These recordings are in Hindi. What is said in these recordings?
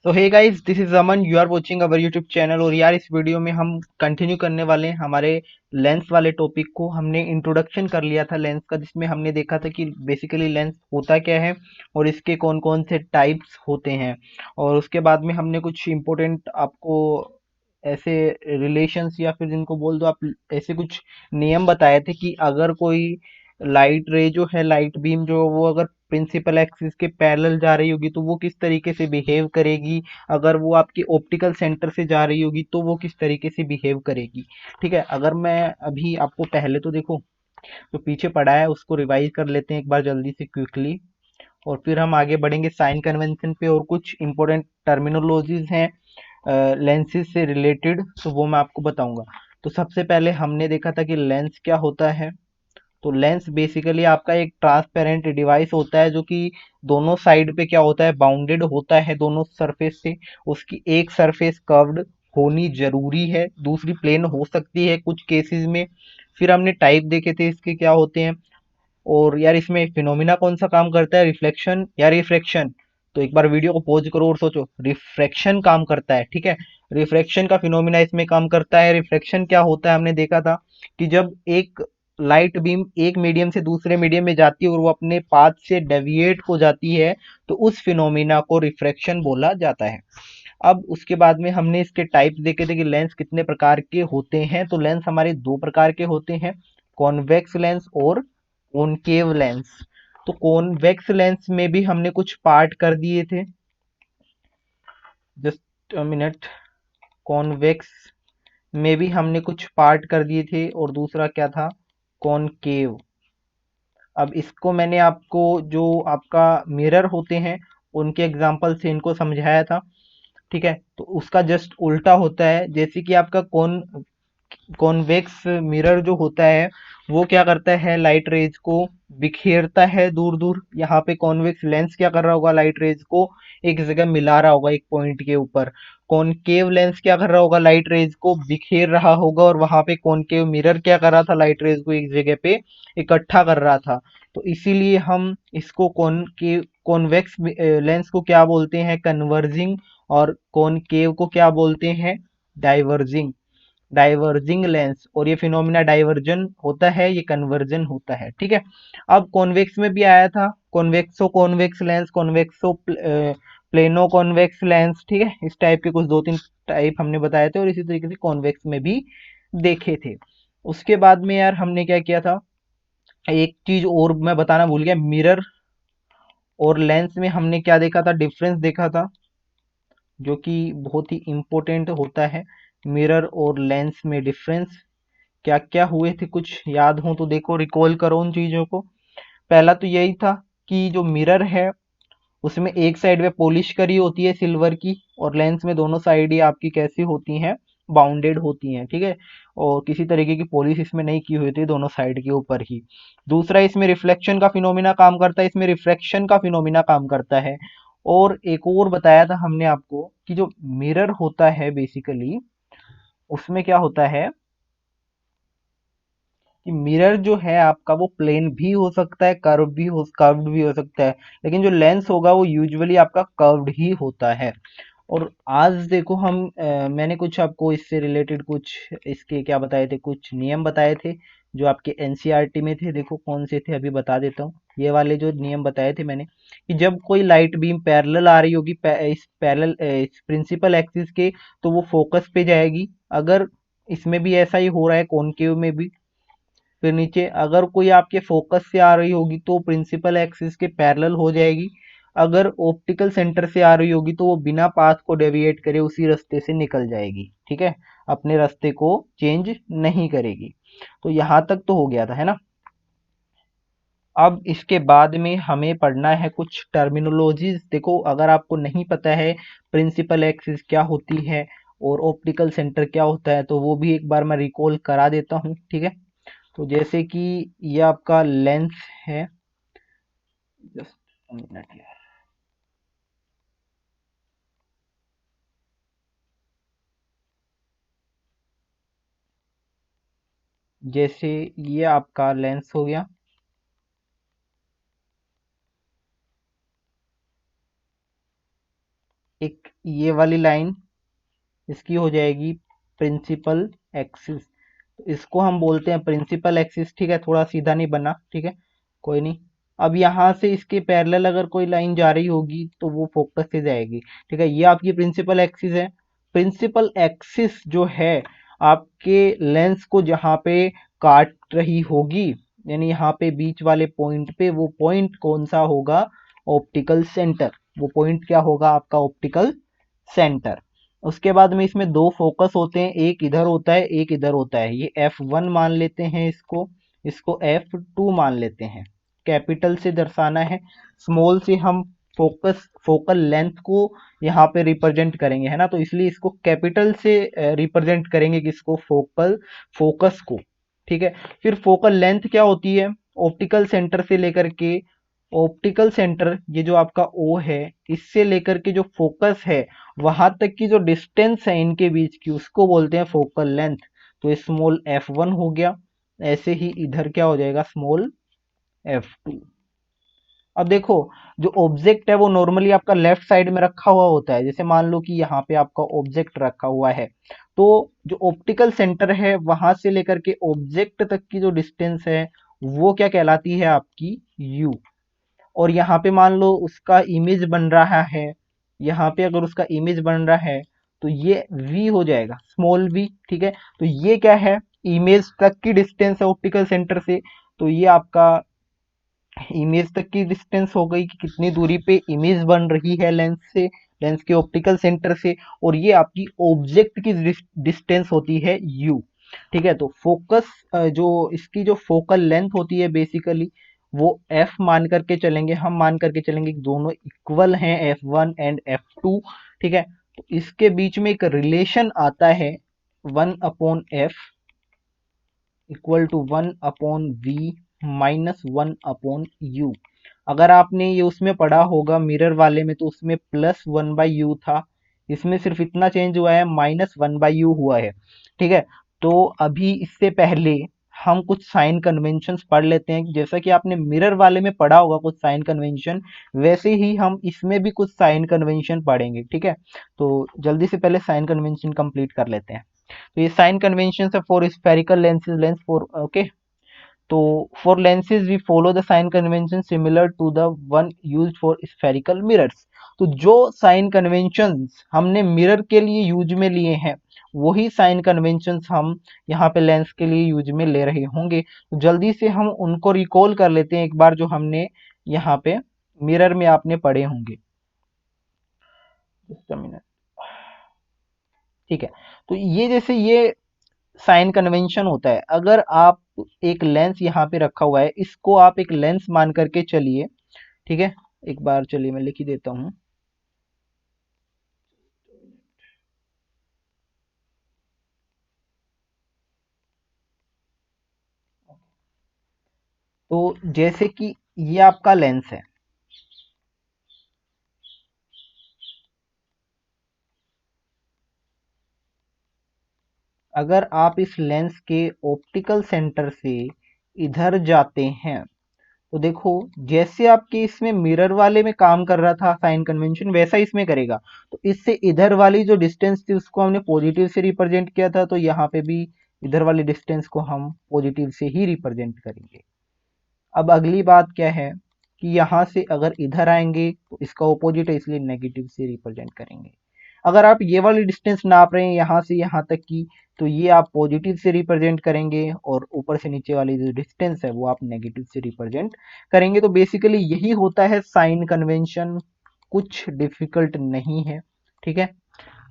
तो hey guys, this is Aman. You are watching our YouTube channel. और यार, इस वीडियो में हम कंटिन्यू करने वाले हैं हमारे लेंस वाले टॉपिक को। हमने इंट्रोडक्शन कर लिया था लेंस का, जिसमें हमने देखा था कि बेसिकली लेंस होता क्या है और इसके कौन कौन से टाइप्स होते हैं। और उसके बाद में हमने कुछ इम्पोर्टेंट आपको ऐसे रिलेशंस या फिर जिनको बोल दो आप, ऐसे कुछ नियम बताए थे कि अगर कोई लाइट रे जो है, लाइट बीम जो, वो अगर प्रिंसिपल एक्सिस के पैरेलल जा रही होगी तो वो किस तरीके से बिहेव करेगी। अगर वो आपकी ऑप्टिकल सेंटर से जा रही होगी तो वो किस तरीके से बिहेव करेगी। ठीक है, अगर मैं अभी आपको पहले तो देखो, जो पीछे पढ़ा है उसको रिवाइज कर लेते हैं एक बार जल्दी से क्विकली, और फिर हम आगे बढ़ेंगे साइन कन्वेंशन पे। और कुछ इंपॉर्टेंट टर्मिनोलॉजीज हैं लेंसेज से रिलेटेड, तो वो मैं आपको बताऊंगा। तो सबसे पहले हमने देखा था कि लेंस क्या होता है। तो लेंस बेसिकली आपका एक ट्रांसपेरेंट डिवाइस होता है, जो कि दोनों साइड पे क्या होता है, बाउंडेड होता है दोनों सरफेस से। उसकी एक सरफेस कर्व्ड होनी जरूरी है, दूसरी प्लेन हो सकती है कुछ केसेस में। फिर हमने टाइप देखे थे इसके क्या होते हैं। और यार, इसमें फिनोमिना कौन सा काम करता है, रिफ्लेक्शन या रिफ्रैक्शन। तो एक बार वीडियो को पॉज करो और सोचो, रिफ्रैक्शन काम करता है, ठीक है। रिफ्रैक्शन का फिनोमिना इसमें काम करता है। रिफ्लेक्शन क्या होता है, हमने देखा था कि जब एक लाइट बीम एक मीडियम से दूसरे मीडियम में जाती है और वो अपने पाथ से डेविएट हो जाती है, तो उस फिनोमिना को रिफ्रैक्शन बोला जाता है। अब उसके बाद में हमने इसके टाइप्स देखे थे कि लेंस कितने प्रकार के होते हैं। तो लेंस हमारे दो प्रकार के होते हैं, कॉन्वेक्स लेंस और कॉनकेव लेंस। तो कॉन्वेक्स लेंस में भी हमने कुछ पार्ट कर दिए थे, जस्ट अ मिनट। कॉन्वेक्स में भी हमने कुछ पार्ट कर दिए थे, और दूसरा क्या था, कॉनकेव। अब इसको मैंने आपको, जो आपका मिरर होते हैं उनके एग्जांपल से इनको समझाया था, ठीक है। तो उसका जस्ट उल्टा होता है। जैसे कि आपका कॉन्वेक्स मिरर जो होता है, वो क्या करता है, लाइट रेज को बिखेरता है दूर दूर। यहाँ पे कॉन्वेक्स लेंस क्या कर रहा होगा, लाइट रेज को एक जगह मिला रहा होगा एक पॉइंट के ऊपर। कॉनकेव लेंस क्या कर रहा होगा, लाइट रेज को बिखेर रहा होगा, और वहां पे कॉनकेव मिरर क्या कर रहा था, लाइट रेज को एक जगह पे इकट्ठा कर रहा था। तो इसीलिए हम इसको कॉन्वेक्स लेंस को क्या बोलते हैं, कन्वर्जिंग। और कॉनकेव को क्या बोलते हैं, डाइवर्जिंग। Diverging lens. और ये फिनोमिना डाइवर्जन होता है, ये कन्वर्जन होता है, ठीक है। अब कॉन्वेक्स में भी आया था, कॉन्वेक्सो convex lens, कॉन्वेक्सो plano convex lens, ठीक है। इस टाइप के कुछ दो तीन टाइप हमने बताए थे, और इसी तरीके से कॉन्वेक्स में भी देखे थे। उसके बाद में यार हमने क्या किया था, एक चीज और मैं बताना भूल गया। मिरर और लेंस में हमने क्या देखा था, डिफरेंस देखा था, जो कि बहुत ही इम्पोर्टेंट होता है। मिरर और लेंस में डिफरेंस क्या क्या हुए थे, कुछ याद हो तो देखो, रिकॉल करो उन चीजों को। पहला तो यही था कि जो मिरर है उसमें एक साइड में पॉलिश करी होती है सिल्वर की, और लेंस में दोनों साइड ही आपकी कैसी होती हैं, बाउंडेड होती हैं, ठीक है। और किसी तरीके की पॉलिश इसमें नहीं की हुई थी दोनों साइड के ऊपर ही। दूसरा, इसमें रिफ्लेक्शन का फिनोमिना काम करता है, इसमें रिफ्रैक्शन का फिनोमिना काम करता है। और एक और बताया था हमने आपको कि जो मिरर होता है बेसिकली, उसमें क्या होता है कि मिरर जो है आपका, वो प्लेन भी हो सकता है, कर्व्ड भी हो सकता है। लेकिन जो लेंस होगा वो यूजुअली आपका कर्व्ड ही होता है। और आज देखो हम मैंने कुछ आपको इससे रिलेटेड कुछ इसके क्या बताए थे, कुछ नियम बताए थे जो आपके एनसीईआरटी में थे। देखो कौन से थे, अभी बता देता हूँ। ये वाले जो नियम बताए थे मैंने, कि जब कोई लाइट बीम पैरेलल आ रही होगी इस पैरेलल इस प्रिंसिपल एक्सिस के, तो वो फोकस पे जाएगी। अगर इसमें भी ऐसा ही हो रहा है, कॉनकेव में भी। फिर नीचे, अगर कोई आपके फोकस से आ रही होगी तो प्रिंसिपल एक्सिस के पैरेलल हो जाएगी। अगर ऑप्टिकल सेंटर से आ रही होगी तो वो बिना पाथ को डेविएट करे उसी रास्ते से निकल जाएगी, ठीक है। अपने रास्ते को चेंज नहीं करेगी। तो यहां तक तो हो गया था, है ना। अब इसके बाद में हमें पढ़ना है कुछ टर्मिनोलॉजीज। देखो, अगर आपको नहीं पता है प्रिंसिपल एक्सिस क्या होती है और ऑप्टिकल सेंटर क्या होता है, तो वो भी एक बार मैं रिकॉल करा देता हूँ, ठीक है। तो जैसे कि ये आपका लेंस है, जस्ट मिनट यार। जैसे ये आपका लेंस हो गया, एक ये वाली लाइन इसकी हो जाएगी प्रिंसिपल एक्सिस, तो इसको हम बोलते हैं प्रिंसिपल एक्सिस। ठीक है, थोड़ा सीधा नहीं बना, ठीक है, कोई नहीं। अब यहाँ से इसके पैरेलल अगर कोई लाइन जा रही होगी तो वो फोकस से जाएगी। ठीक है, ये आपकी प्रिंसिपल एक्सिस है। प्रिंसिपल एक्सिस जो है आपके लेंस को जहाँ पे काट रही होगी, यानी यहाँ पे बीच वाले पॉइंट पे, वो पॉइंट कौन सा होगा? Optical centre. वो पॉइंट क्या होगा आपका? Optical centre. उसके बाद में इसमें दो फोकस होते हैं, एक इधर होता है एक इधर होता है। ये F1 मान लेते हैं, इसको इसको F2 मान लेते हैं। कैपिटल से दर्शाना है, स्मॉल से हम फोकल लेंथ को यहाँ पे रिप्रेजेंट करेंगे, है ना, तो इसलिए इसको कैपिटल से रिप्रेजेंट करेंगे, किसको? फोकस को। ठीक है, फिर फोकल लेंथ क्या होती है? ऑप्टिकल सेंटर से लेकर के, ऑप्टिकल सेंटर ये जो आपका O है, इससे लेकर के जो फोकस है वहां तक की जो डिस्टेंस है इनके बीच की, उसको बोलते हैं फोकल लेंथ। तो स्मॉल F1 हो गया। ऐसे ही इधर क्या हो जाएगा? Small F2। अब देखो, जो ऑब्जेक्ट है वो नॉर्मली आपका लेफ्ट साइड में रखा हुआ होता है। जैसे मान लो कि यहाँ पे आपका ऑब्जेक्ट रखा हुआ है, तो जो ऑप्टिकल सेंटर है वहां से लेकर के ऑब्जेक्ट तक की जो डिस्टेंस है वो क्या कहलाती है? आपकी U। और यहाँ पे मान लो उसका इमेज बन रहा है, यहाँ पे अगर उसका इमेज बन रहा है तो ये V हो जाएगा, स्मॉल v। ठीक है, तो ये क्या है? इमेज तक की डिस्टेंस है ऑप्टिकल सेंटर से। तो ये आपका इमेज तक की डिस्टेंस हो गई कि कितनी दूरी पे इमेज बन रही है लेंस से, लेंस के ऑप्टिकल सेंटर से। और ये आपकी ऑब्जेक्ट की डिस्टेंस होती है U। ठीक है, तो फोकस जो इसकी जो फोकल लेंथ होती है बेसिकली वो F मान करके चलेंगे, हम मान करके चलेंगे कि दोनों इक्वल हैं, F1 एंड F2। ठीक है, तो इसके बीच में एक रिलेशन आता है 1/F equal to 1/V minus 1/U। अगर आपने ये उसमें पढ़ा होगा मिरर वाले में, तो उसमें +1/U था, इसमें सिर्फ इतना चेंज हुआ है, -1/U हुआ है। ठीक है, तो अभी इससे पहले हम कुछ साइन कन्वेंशंस पढ़ लेते हैं। जैसा कि आपने मिरर वाले में पढ़ा होगा कुछ साइन कन्वेंशन, वैसे ही हम इसमें भी कुछ साइन कन्वेंशन पढ़ेंगे। ठीक है, तो जल्दी से पहले साइन कन्वेंशन कंप्लीट कर लेते हैं। तो ये साइन कन्वेंशन है for spherical lenses, lens for okay. तो for lenses we follow the sign convention similar to the one used for spherical mirrors. तो जो साइन कन्वेंशंस हमने मिरर के लिए यूज में लिए हैं, वही साइन कन्वेंशंस हम यहाँ पे लेंस के लिए यूज में ले रहे होंगे। तो जल्दी से हम उनको रिकॉल कर लेते हैं एक बार, जो हमने यहाँ पे मिरर में आपने पढ़े होंगे। Just a minute। ठीक है, तो ये जैसे ये साइन कन्वेंशन होता है। अगर आप एक लेंस यहाँ पे रखा हुआ है, इसको आप एक लेंस मान करके चलिए। ठीक है, एक बार चलिए मैं लिख ही देता हूँ। तो जैसे कि ये आपका लेंस है, अगर आप इस लेंस के ऑप्टिकल सेंटर से इधर जाते हैं, तो देखो जैसे आपके इसमें मिरर वाले में काम कर रहा था साइन कन्वेंशन, वैसा इसमें करेगा। तो इससे इधर वाली जो डिस्टेंस थी उसको हमने पॉजिटिव से रिप्रेजेंट किया था, तो यहाँ पे भी इधर वाली डिस्टेंस को हम पॉजिटिव से ही रिप्रेजेंट करेंगे। अब अगली बात क्या है कि यहाँ से अगर इधर आएंगे तो इसका ऑपोजिट है, इसलिए नेगेटिव से रिप्रेजेंट करेंगे। अगर आप ये वाली डिस्टेंस नाप रहे हैं यहाँ से यहाँ तक की, तो ये आप पॉजिटिव से रिप्रेजेंट करेंगे, और ऊपर से नीचे वाली जो डिस्टेंस है वो आप नेगेटिव से रिप्रेजेंट करेंगे। तो बेसिकली यही होता है साइन कन्वेंशन, कुछ डिफिकल्ट नहीं है। ठीक है,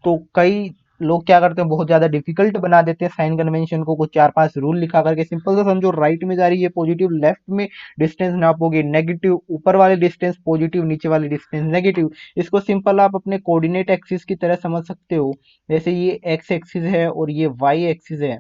तो कई लोग क्या करते हैं, बहुत ज्यादा डिफिकल्ट बना देते हैं साइन कन्वेंशन को, कुछ 4-5 रूल लिखा करके। सिंपल सा समझो, राइट में जा रही है पॉजिटिव, लेफ्ट में डिस्टेंस नापोगे नेगेटिव, ऊपर वाले डिस्टेंस पॉजिटिव, नीचे वाले डिस्टेंस नेगेटिव। इसको सिंपल आप अपने कोऑर्डिनेट एक्सिस की तरह समझ सकते हो। जैसे ये एक्स एक्सिस है और ये वाई एक्सिस है,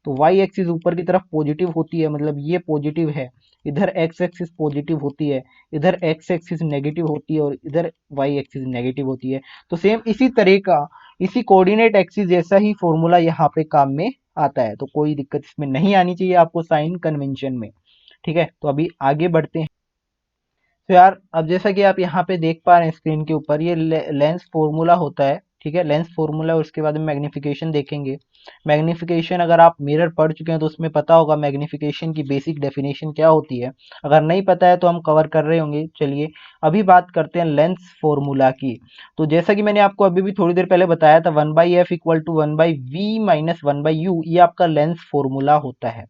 तो वाई एक्सिस ऊपर की तरफ पॉजिटिव होती है, मतलब ये पॉजिटिव है। इधर एक्स एक्सिस पॉजिटिव होती है, इधर एक्स एक्सिस नेगेटिव होती है, और इधर वाई एक्सिस नेगेटिव होती है। तो सेम इसी तरह का, इसी कोऑर्डिनेट एक्सिस जैसा ही फॉर्मूला यहाँ पे काम में आता है। तो कोई दिक्कत इसमें नहीं आनी चाहिए आपको साइन कन्वेंशन में। ठीक है, तो अभी आगे बढ़ते हैं। तो यार अब जैसा कि आप यहाँ पे देख पा रहे हैं स्क्रीन के ऊपर, ये लेंस फॉर्मूला होता है, ठीक है, लेंस फॉर्मूला। उसके बाद में मैग्निफिकेशन देखेंगे। मैग्निफिकेशन अगर आप मिरर पढ़ चुके हैं तो उसमें पता होगा मैग्निफिकेशन की बेसिक डेफिनेशन क्या होती है। अगर नहीं पता है तो हम कवर कर रहे होंगे। चलिए अभी बात करते हैं लेंस फॉर्मूला की। तो जैसा कि मैंने आपको अभी भी थोड़ी देर पहले बताया था, 1/f equal to 1/v minus 1/u, ये आपका लेंस फॉर्मूला होता है।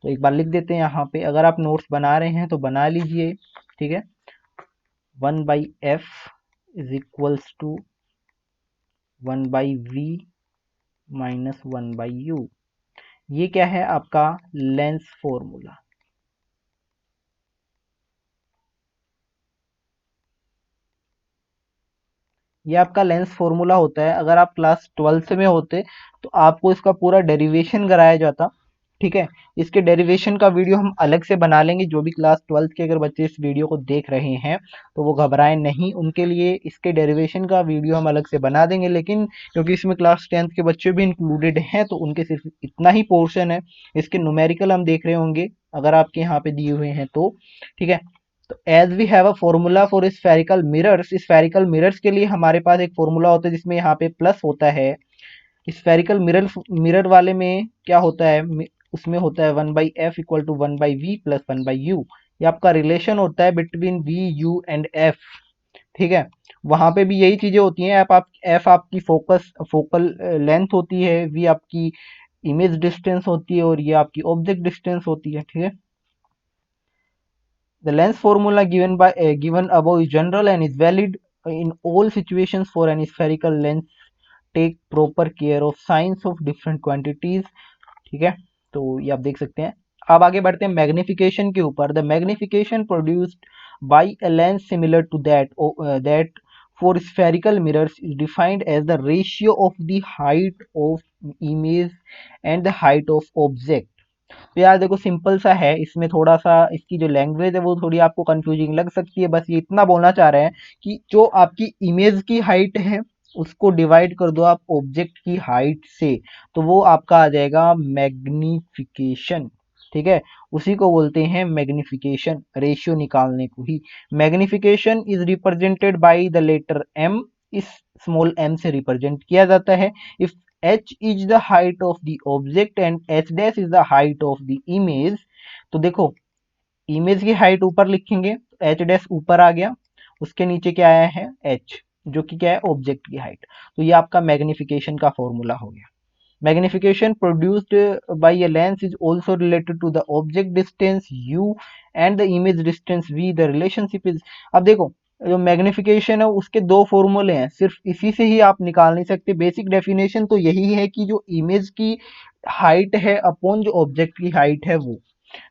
तो एक बार लिख देते हैं यहाँ पे, अगर आप नोट्स बना रहे हैं तो बना लीजिए, ठीक है। 1/f is equals to 1/v minus 1/u। ये क्या है? आपका लेंस फॉर्मूला। ये आपका लेंस फॉर्मूला होता है। अगर आप क्लास 12th में होते तो आपको इसका पूरा डेरिवेशन कराया जाता, ठीक है। इसके डेरिवेशन का वीडियो हम अलग से बना लेंगे। जो भी क्लास 12th के अगर बच्चे इस वीडियो को देख रहे हैं तो वो घबराएं नहीं, उनके लिए इसके डेरिवेशन का वीडियो हम अलग से बना देंगे। लेकिन क्योंकि इसमें क्लास 10th के बच्चे भी इंक्लूडेड हैं तो उनके सिर्फ इतना ही पोर्शन है। इसके न्यूमेरिकल हम देख रहे होंगे अगर आपके यहाँ पे दिए हुए हैं तो, ठीक है। तो as we have a formula for spherical mirrors के लिए हमारे पास एक फॉर्मूला होता है जिसमें यहाँ पे प्लस होता है। स्फेरिकल मिरर वाले में क्या होता है? उसमें होता है 1/f equal to 1/v plus 1/u। ये आपका रिलेशन होता है between v u and f, ठीक है। वहां पे भी यही चीजें होती हैं। f आपकी फोकल लेंथ होती है, v आपकी इमेज डिस्टेंस होती है, और ये आपकी ऑब्जेक्ट डिस्टेंस होती है, ठीक है। The length formula given above is general and is valid in all situations for an spherical lens. Take proper care of signs of different quantities, ठीक है। तो ये आप देख सकते हैं। अब आगे बढ़ते हैं मैग्निफिकेशन के ऊपर। The magnification produced by a lens similar to that for spherical mirrors is defined as the ratio of the height of image and the height of object। तो यार देखो सिंपल सा है। इसमें थोड़ा सा इसकी जो लैंग्वेज है वो थोड़ी आपको कंफ्यूजिंग लग सकती है। बस ये इतना बोलना चाह रहे हैं कि जो आपकी इमेज की हाइट है उसको डिवाइड कर दो आप ऑब्जेक्ट की हाइट से, तो वो आपका आ जाएगा मैग्निफिकेशन, ठीक है। उसी को बोलते हैं मैग्निफिकेशन, रेशियो निकालने को ही। Magnification is represented by the letter m. इस स्मॉल एम से रिप्रेजेंट किया जाता है। If h is the height of the object and h dash is the height of the image। तो देखो इमेज की हाइट ऊपर लिखेंगे तो h डैश ऊपर आ गया, उसके नीचे क्या आया है? h, जो कि क्या है? ऑब्जेक्ट की हाइट। तो ये आपका मैग्निफिकेशन का फॉर्मूला हो गया। Magnification produced by a lens is also related to the object distance u and the image distance v। The relationship is, अब देखो जो मैग्निफिकेशन है उसके दो फॉर्मूले हैं, सिर्फ इसी से ही आप निकाल नहीं सकते। बेसिक डेफिनेशन तो यही है कि जो इमेज की हाइट है अपॉन जो ऑब्जेक्ट की हाइट है वो,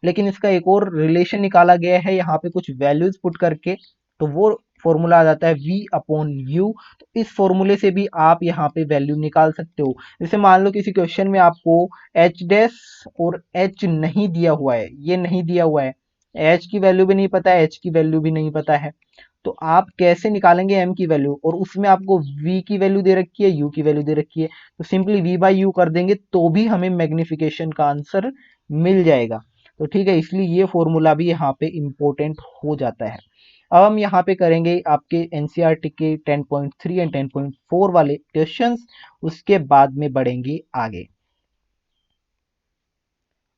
लेकिन इसका एक और रिलेशन निकाला गया है यहाँ पे कुछ वैल्यूज पुट करके, तो वो फॉर्मूला आ जाता है v अपॉन u। तो इस फॉर्मूले से भी आप यहाँ पे वैल्यू निकाल सकते हो। जैसे मान लो किसी क्वेश्चन में आपको h डैश और h नहीं दिया हुआ है, ये नहीं दिया हुआ है, h की वैल्यू भी नहीं पता है, h की वैल्यू भी नहीं पता है, तो आप कैसे निकालेंगे m की वैल्यू? और उसमें आपको v की वैल्यू दे रखी है, u की वैल्यू दे रखी है, तो सिंपली v बाई यू कर देंगे तो भी हमें मैग्निफिकेशन का आंसर मिल जाएगा। तो ठीक है, इसलिए ये फॉर्मूला भी यहाँ पे इम्पोर्टेंट हो जाता है। अब हम यहाँ पे करेंगे आपके एनसीईआरटी के 10.3 एंड 10.4 वाले क्वेश्चंस, उसके बाद में बढ़ेंगे आगे।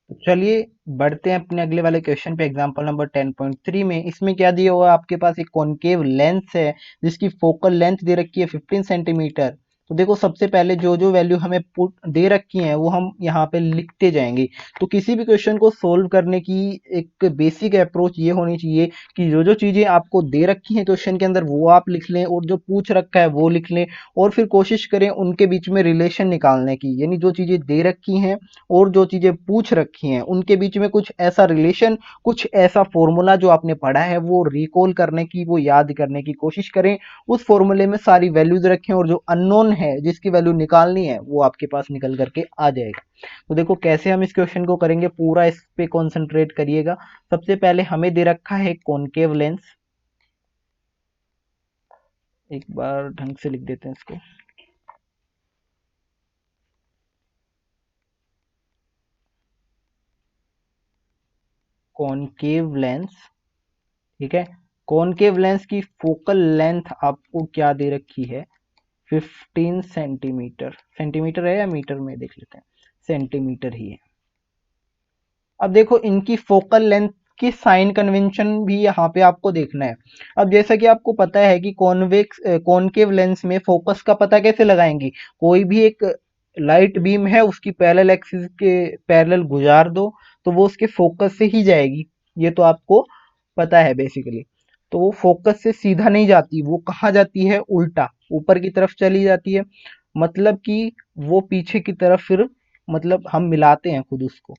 तो चलिए बढ़ते हैं अपने अगले वाले क्वेश्चन पे। एग्जांपल नंबर 10.3 में इसमें क्या दिया हुआ है? आपके पास एक कॉनकेव लेंस है जिसकी फोकल लेंथ दे रखी है 15 सेंटीमीटर। तो देखो सबसे पहले जो जो वैल्यू हमें पुट दे रखी है वो हम यहाँ पे लिखते जाएंगे। तो किसी भी क्वेश्चन को सोल्व करने की एक बेसिक अप्रोच ये होनी चाहिए कि जो जो चीजें आपको दे रखी हैं क्वेश्चन के अंदर वो आप लिख लें, और जो पूछ रखा है वो लिख लें, और फिर कोशिश करें उनके बीच में रिलेशन निकालने की। यानी जो चीजें दे रखी हैं और जो चीजें पूछ रखी हैं उनके बीच में कुछ ऐसा रिलेशन, कुछ ऐसा फॉर्मूला जो आपने पढ़ा है वो रिकॉल करने की, वो याद करने की कोशिश करें। उस फॉर्मूले में सारी वैल्यूज रखें और जो अननोन है जिसकी वैल्यू निकालनी है वो आपके पास निकल करके आ जाएगा। तो देखो कैसे हम इस क्वेश्चन को करेंगे, पूरा इस पे कॉन्सेंट्रेट करिएगा। सबसे पहले हमें दे रखा है कॉनकेव लेंस। एक बार ढंग से लिख देते हैं इसको। कॉनकेव लेंस, ठीक है। कॉनकेव लेंस की फोकल लेंथ आपको क्या दे रखी है, 15 सेंटीमीटर। सेंटीमीटर है या मीटर में देख लेते हैं, सेंटीमीटर ही है। अब देखो इनकी फोकल लेंथ की साइन कन्वेंशन भी यहाँ पे आपको देखना है। अब जैसा कि आपको पता है कि कॉनकेव लेंस में फोकस का पता कैसे लगाएंगे, कोई भी एक लाइट बीम है उसकी पैरेलल एक्सिस के पैरेलल गुजार दो तो वो उसके फोकस से ही जाएगी, ये तो आपको पता है बेसिकली। तो वो फोकस से सीधा नहीं जाती, वो कहाँ जाती है, उल्टा ऊपर की तरफ चली जाती है। मतलब कि वो पीछे की तरफ फिर मतलब हम मिलाते हैं खुद उसको,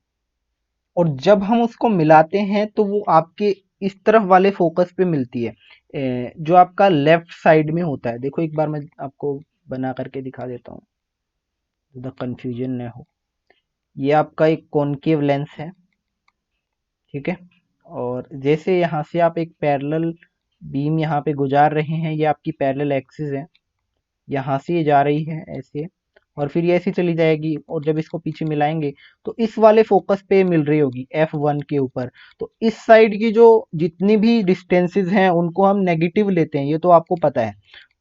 और जब हम उसको मिलाते हैं तो वो आपके इस तरफ वाले फोकस पे मिलती है, जो आपका लेफ्ट साइड में होता है। देखो एक बार मैं आपको बना करके दिखा देता हूँ, ज़्यादा कंफ्यूजन न हो। ये आपका एक कॉनकेव लेंस है, ठीक है, और जैसे यहाँ से आप एक पैरेलल बीम यहाँ पे गुजार रहे हैं, ये आपकी पैरेलल एक्सिस है, यहाँ से ये जा रही है ऐसे, और फिर ये ऐसी चली जाएगी, और जब इसको पीछे मिलाएंगे तो इस वाले फोकस पे मिल रही होगी F1 के ऊपर। तो इस साइड की जो जितनी भी डिस्टेंसेस हैं उनको हम नेगेटिव लेते हैं, ये तो आपको पता है।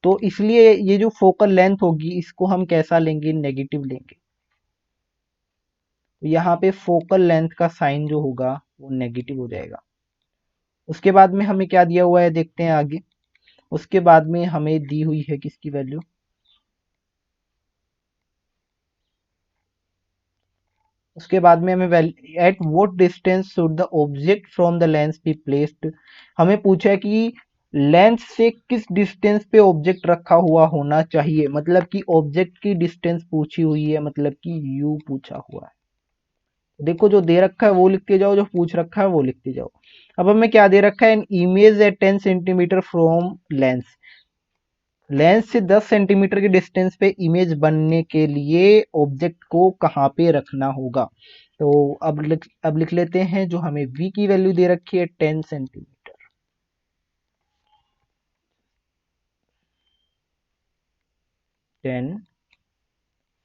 तो इसलिए ये जो फोकल लेंथ होगी इसको हम कैसा लेंगे, नेगेटिव लेंगे। तो यहाँ पे फोकल लेंथ का साइन जो होगा वो नेगेटिव हो जाएगा। उसके बाद में हमें क्या दिया हुआ है, देखते हैं आगे। उसके बाद में हमें दी हुई है किसकी वैल्यू, उसके बाद में हमें at what distance should the object from the lens be placed. हमें पूछा है कि लेंस से किस डिस्टेंस पे ऑब्जेक्ट रखा हुआ होना चाहिए, मतलब कि ऑब्जेक्ट की डिस्टेंस पूछी हुई है, मतलब कि u पूछा हुआ है। देखो जो दे रखा है वो लिखते जाओ, जो पूछ रखा है वो लिखते जाओ। अब हमें क्या दे रखा है, an image at 10 centimetre from lens. Lens से 10 सेंटीमीटर के डिस्टेंस पे इमेज बनने के लिए ऑब्जेक्ट को कहाँ पे रखना होगा। तो अब लिख लेते हैं, जो हमें v की वैल्यू दे रखी है 10 सेंटीमीटर। 10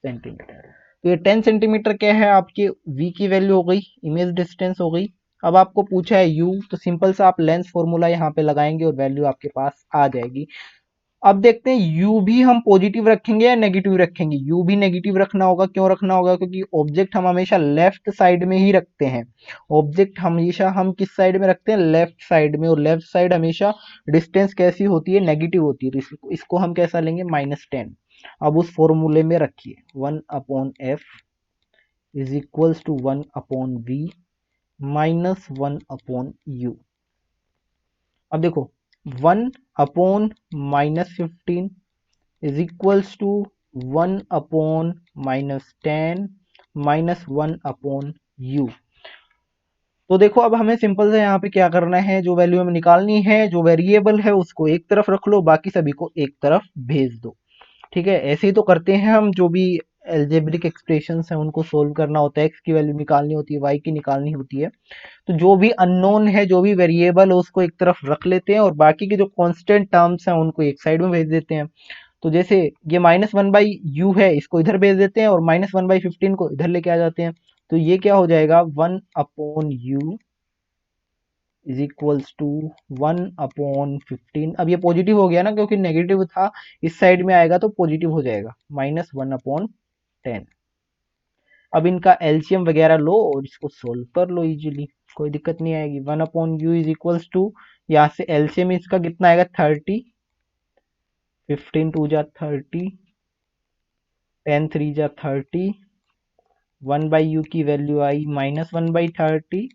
सेंटीमीटर, तो ये 10 सेंटीमीटर क्या है, आपकी v की वैल्यू हो गई, इमेज डिस्टेंस हो गई। अब आपको पूछा है u, तो सिंपल सा आप लेंस फॉर्मूला यहाँ पे लगाएंगे और वैल्यू आपके पास आ जाएगी। अब देखते हैं u भी हम पॉजिटिव रखेंगे या नेगेटिव रखेंगे। u भी नेगेटिव रखना होगा, क्यों रखना होगा, क्योंकि ऑब्जेक्ट हम हमेशा लेफ्ट साइड में ही रखते हैं। ऑब्जेक्ट हमेशा हम किस साइड में रखते हैं, लेफ्ट साइड में, और लेफ्ट साइड हमेशा डिस्टेंस कैसी होती है, नेगेटिव होती है। तो इसको हम कैसा लेंगे, -10। अब उस फॉर्मूले में रखिए 1/f is equals to 1/v minus 1/u। अब देखो 1/-15 is equals to 1/-10 minus 1/u। तो देखो अब हमें सिंपल से यहाँ पे क्या करना है, जो वैल्यू हमें निकालनी है, जो वेरिएबल है उसको एक तरफ रख लो, बाकी सभी को एक तरफ भेज दो। ठीक है, ऐसे ही तो करते हैं हम, जो भी एल्जेब्रिक एक्सप्रेशंस हैं उनको सोल्व करना होता है, एक्स की वैल्यू निकालनी होती है, वाई की निकालनी होती है। तो जो भी अननोन है, जो भी वेरिएबल है उसको एक तरफ रख लेते हैं, और बाकी के जो कांस्टेंट टर्म्स हैं उनको एक साइड में भेज देते हैं। तो जैसे ये -1/u है, इसको इधर भेज देते हैं, और -1/15 को इधर लेके आ जाते हैं। तो ये क्या हो जाएगा, 1/u इज इक्वल्स टू 1/15। अब ये पॉजिटिव हो गया ना, क्योंकि नेगेटिव था, इस साइड में आएगा तो पॉजिटिव हो जाएगा, -1/10। अब इनका एलसीएम वगैरह लो और इसको सोल्व कर लो इजीली, कोई दिक्कत नहीं आएगी। 1/u इज इक्वल्स टू, यहाँ से एलसीएम इसका कितना आएगा, 30, 15 2 जा 30, 10 3 जा 30, 1/u की वैल्यू आई -1/30।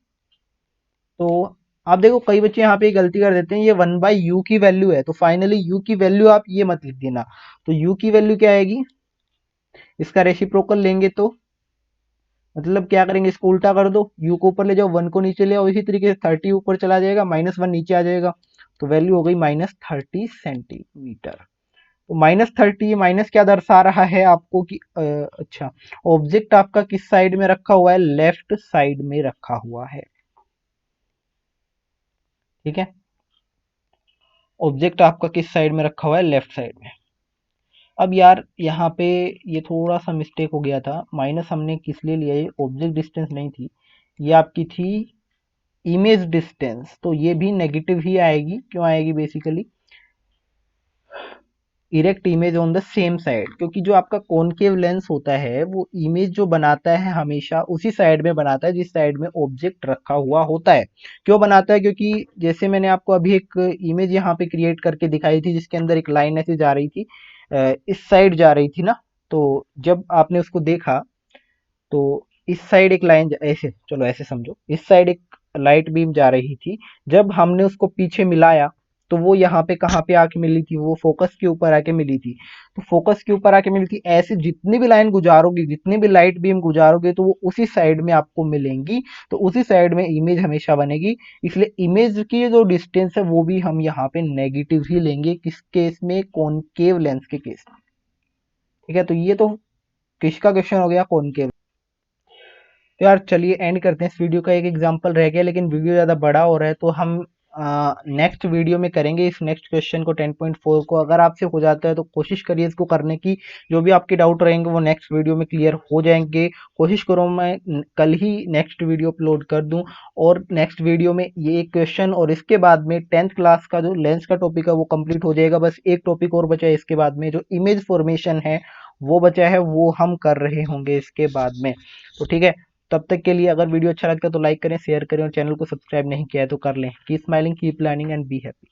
तो आप देखो कई बच्चे यहाँ पे गलती कर देते हैं, ये 1/u की वैल्यू है, तो फाइनली u की वैल्यू आप ये मत लिख देना। तो u की वैल्यू क्या आएगी, इसका रेसिप्रोकल लेंगे तो मतलब क्या करेंगे, इसको उल्टा कर दो, u को ऊपर ले जाओ, 1 को नीचे ले आओ, इसी तरीके से 30 ऊपर चला जाएगा, -1 नीचे आ जाएगा, तो वैल्यू हो गई -30 सेंटीमीटर। तो -30, माइनस क्या दर्शा रहा है आपको कि अच्छा, ऑब्जेक्ट आपका किस साइड में रखा हुआ है, लेफ्ट साइड में रखा हुआ है। ठीक है, ऑब्जेक्ट आपका किस साइड में रखा हुआ है, लेफ्ट साइड में। अब यार यहाँ पे ये थोड़ा सा मिस्टेक हो गया था, माइनस हमने किस लिए लिया, ये ऑब्जेक्ट डिस्टेंस नहीं थी, ये आपकी थी इमेज डिस्टेंस, तो ये भी नेगेटिव ही आएगी। क्यों आएगी? Basically erect image on the same side, क्योंकि जो आपका कॉनकेव लेंस होता है वो इमेज जो बनाता है हमेशा उसी साइड में बनाता है जिस साइड में ऑब्जेक्ट रखा हुआ होता है। क्यों बनाता है? क्योंकि जैसे मैंने आपको अभी एक इमेज यहाँ पे क्रिएट करके दिखाई थी जिसके अंदर एक लाइन ऐसे जा रही थी, इस साइड जा रही थी ना। तो जब आपने उसको देखा तो इस साइड एक लाइन ऐसे, चलो ऐसे समझो, इस साइड एक लाइट बीम जा रही थी। जब हमने उसको पीछे मिलाया तो वो यहाँ पे कहाँ पे आके मिली थी? वो फोकस के ऊपर आके मिली थी। तो फोकस के ऊपर आके मिली थी, ऐसे जितनी भी लाइन गुजारोगे, जितनी भी लाइट बीम गुजारोगे, तो वो उसी साइड में आपको मिलेंगी। तो उसी साइड में इमेज हमेशा बनेगी। इसलिए इमेज की जो डिस्टेंस है वो भी हम यहाँ पे नेगेटिव ही लेंगे। किस केस में? कॉनकेव लेंस के केस में। ठीक है, तो ये तो किसका क्वेश्चन हो गया? कॉनकेव। तो यार चलिए एंड करते हैं इस वीडियो का। एक एग्जांपल रह गया लेकिन वीडियो ज़्यादा बड़ा हो रहा है, तो हम नेक्स्ट वीडियो में करेंगे इस नेक्स्ट क्वेश्चन को, 10.4 को। अगर आपसे हो जाता है तो कोशिश करिए इसको करने की। जो भी आपके डाउट रहेंगे वो नेक्स्ट वीडियो में क्लियर हो जाएंगे। कोशिश करो मैं कल ही नेक्स्ट वीडियो अपलोड कर दूं। और नेक्स्ट वीडियो में ये एक क्वेश्चन और इसके बाद में 10th क्लास का जो लेंस का टॉपिक है वो कंप्लीट हो जाएगा। बस एक टॉपिक और बचा है इसके बाद में, जो इमेज फॉर्मेशन है वो बचा है, वो हम कर रहे होंगे इसके बाद में। तो ठीक है, तब तक के लिए अगर वीडियो अच्छा लगता है तो लाइक करें, शेयर करें और चैनल को सब्सक्राइब नहीं किया है तो कर लें। Keep smiling, keep learning and be happy.